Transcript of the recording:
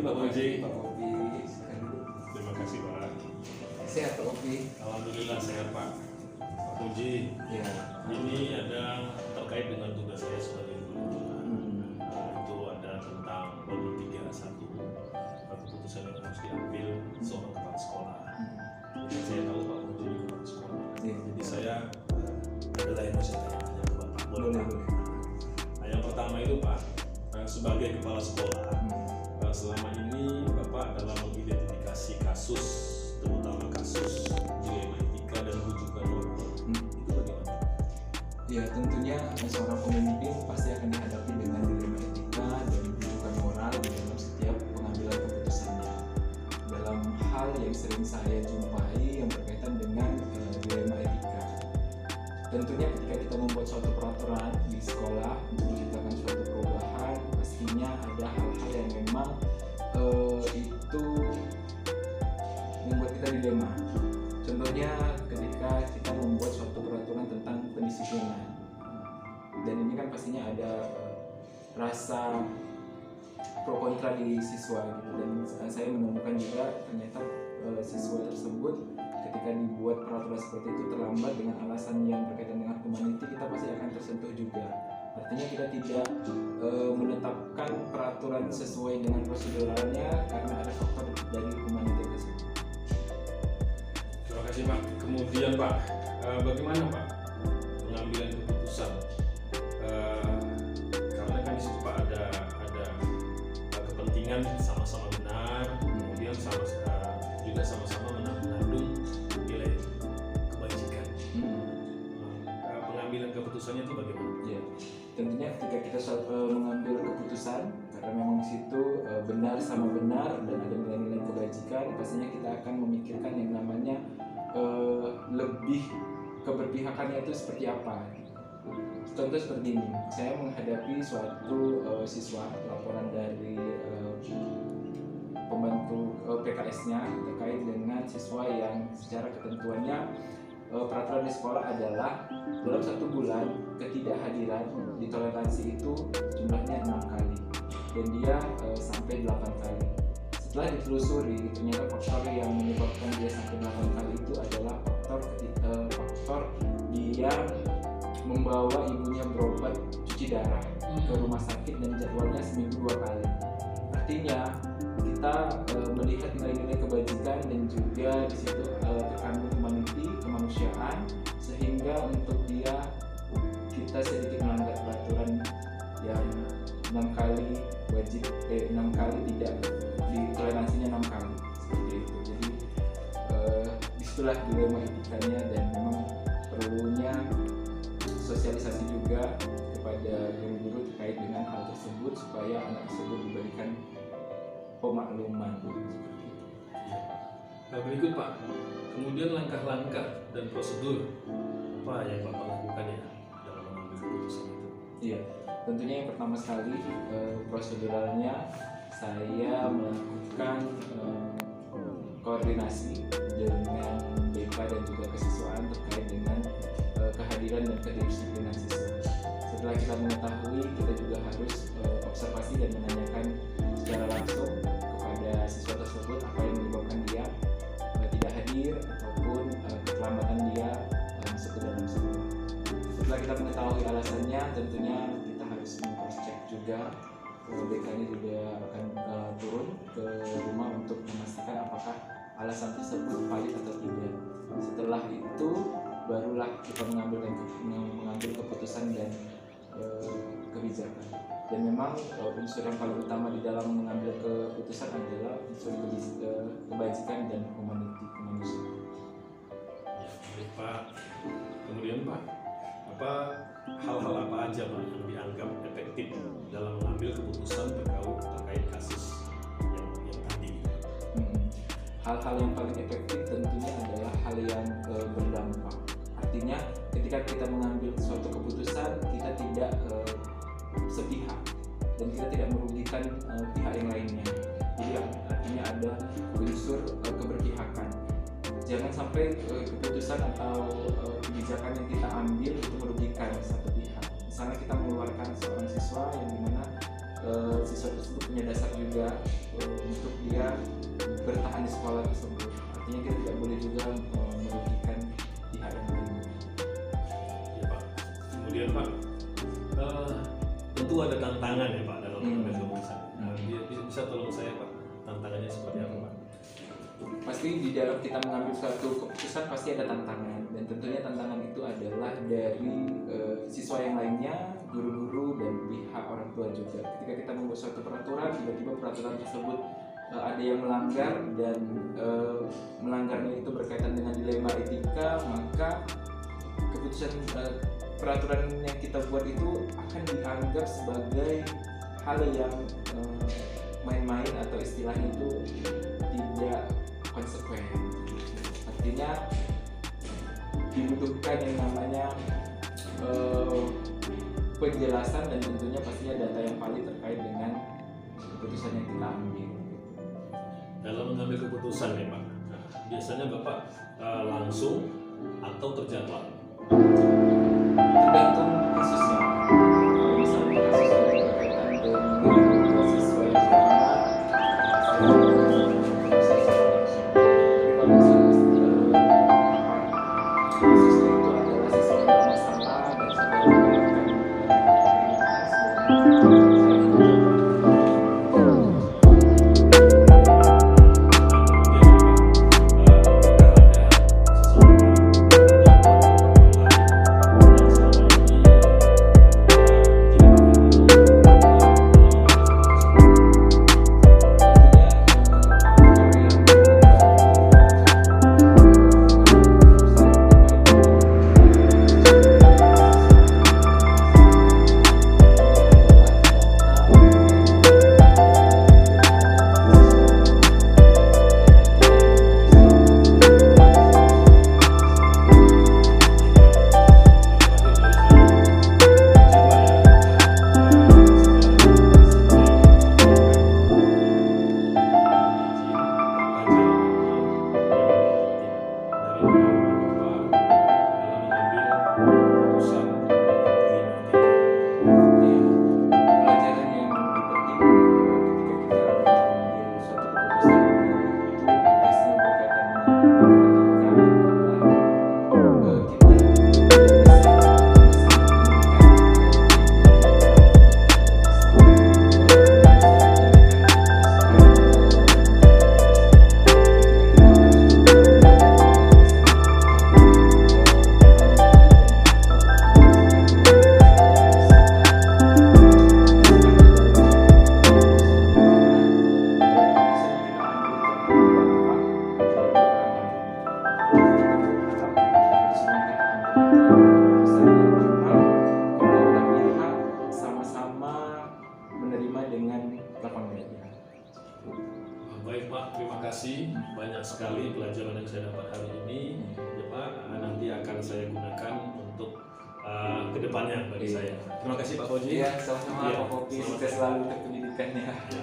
Pak Puji. Pak Opi, silakan dulu. Terima kasih Pak. Sehat Pak Opi? Alhamdulillah sehat Pak. Pak Puji, Ya. ini ada terkait dengan tugas saya sebagai guru. Itu ada tentang poin 3.1 keputusan yang harus diambil seorang kepala sekolah. Jadi saya tahu Pak Puji ini kepala sekolah. Iya. Jadi saya adalah yang bisa tanya ke Bapak. Boleh Pak? Boleh. Nah, yang pertama itu Pak, sebagai kepala sekolah, selama ini Bapak dalam mengidentifikasi kasus, terutama kasus dilema etika dan rujukan moral, itu bagaimana? Ya, tentunya seorang pemimpin pasti akan dihadapi dengan dilema etika dan rujukan moral di dalam setiap pengambilan keputusannya. Dalam hal yang sering saya jumpai yang berkaitan dengan dilema etika, tentunya ketika kita membuat suatu peraturan di sekolah untuk menciptakan suatu perubahan, pastinya ada hal-hal yang memang itu membuat kita dilema. Contohnya ketika kita membuat suatu peraturan tentang pendisiplinan, dan ini kan pastinya ada rasa pro kontra di siswa gitu. Dan saya menemukan juga ternyata siswa tersebut ketika dibuat peraturan seperti itu terlambat dengan alasan yang berkaitan dengan humanity, kita pasti akan tersentuh juga. Artinya kita tidak menetapkan peraturan sesuai dengan proseduralnya karena ada faktor dari humanity tersebut. Terima kasih Pak. Kemudian Pak, bagaimana Pak pengambilan keputusan? Karena kan di situ Pak ada kepentingan sama-sama benar, kemudian juga sama-sama mengandung nilai kebajikan. Pengambilan keputusannya itu bagaimana? Ya, tentunya ketika kita mengambil keputusan, karena memang di situ benar sama benar dan ada nilai-nilai kebajikan, pastinya kita akan memikirkan yang namanya lebih keberpihakannya itu seperti apa. Contoh seperti ini, saya menghadapi suatu siswa laporan dari pembantu PKS-nya terkait dengan siswa yang secara ketentuannya peraturan di sekolah adalah dalam 1 bulan ketidakhadiran ditoleransi itu jumlahnya 6 kali dan dia sampai 8 kali. Setelah ditelusuri, ternyata faktor yang menyebabkan dia sampai 8 kali itu adalah faktor dia membawa ibunya berobat cuci darah ke rumah sakit dan jadwalnya seminggu 2 kali. Artinya kita melihat nilai-nilai kebajikan dan juga di situ terkandung humanity, kemanusiaan, sehingga untuk kita sedikit melanggar peraturan yang 6 kali wajib 6 kali tidak ditoleransinya 6 kali seperti itu. Jadi disitulah dilema etikanya dan memang perlunya sosialisasi juga kepada guru-guru terkait dengan hal tersebut supaya anak tersebut diberikan pemakluman seperti itu. Nah, berikut Pak, kemudian langkah-langkah dan prosedur apa yang Bapak lakukan ya dalam mengambil keputusan itu? Iya, tentunya yang pertama sekali proseduralnya saya melakukan koordinasi dengan BK dan juga kesiswaan terkait dengan kehadiran dan kedisiplinan siswa. Setelah kita mengetahui, kita juga harus observasi dan menanyakan secara langsung kepada siswa tersebut apa yang menyebabkan dia tidak hadir ataupun keterlambatan dia masuk ke dalam sekolah. Setelah kita mengetahui alasannya, tentunya kita harus meng-cross-check juga. BK-nya juga akan turun ke rumah untuk memastikan apakah alasan tersebut valid atau tidak. Setelah itu barulah kita mengambil keputusan dan kebijakan. Dan memang unsur yang paling utama di dalam mengambil keputusan adalah unsur kebajikan dan humanity, kemanusiaan. Ya, baik Pak. Kemudian Pak, hal-hal apa aja Pak yang dianggap efektif dalam mengambil keputusan terkait kasus yang tadi? Hal-hal yang paling efektif tentunya adalah hal yang berdampak. Artinya ketika kita mengambil suatu keputusan, kita tidak sepihak dan kita tidak merugikan pihak yang lainnya. Jadi artinya ada unsur keberpihakan. Jangan sampai keputusan atau kebijakan yang kita ambil itu merugikan satu pihak. Misalnya kita mengeluarkan seorang siswa yang dimana siswa tersebut punya dasar juga untuk dia bertahan di sekolah tersebut. Artinya kita tidak boleh juga merugikan pihak yang lain. Ya Pak. Kemudian Pak, tentu ada tantangan ya Pak dalam mengambil keputusan. Bisa tolong saya Pak, tantangannya seperti apa Pak? Pasti di dalam kita mengambil suatu keputusan pasti ada tantangan, dan tentunya tantangan itu adalah dari siswa yang lainnya, guru-guru, dan pihak orang tua juga. Ketika kita membuat suatu peraturan, tiba-tiba peraturan tersebut ada yang melanggar, dan melanggarnya itu berkaitan dengan dilema etika, maka keputusan peraturan yang kita buat itu akan dianggap sebagai hal yang main-main, atau istilahnya itu tidak konsekuen. Artinya dibutuhkan yang namanya penjelasan, dan tentunya pastinya data yang valid terkait dengan keputusan yang kita ambil. Dalam mengambil keputusan ya Pak, biasanya Bapak langsung atau terjadwal? Tergantung kasusnya. Kalau misalnya kasusnya berkaitan dengan siswa yang sama, Baik Pak, terima kasih. Banyak sekali pelajaran yang saya dapat hari ini. Ya Pak, nanti akan saya gunakan untuk kedepannya bagi saya. Terima kasih Pak Fauji. Iya, sama-sama Pak Kopi. Sukses selalu untuk pendidikannya. Ya,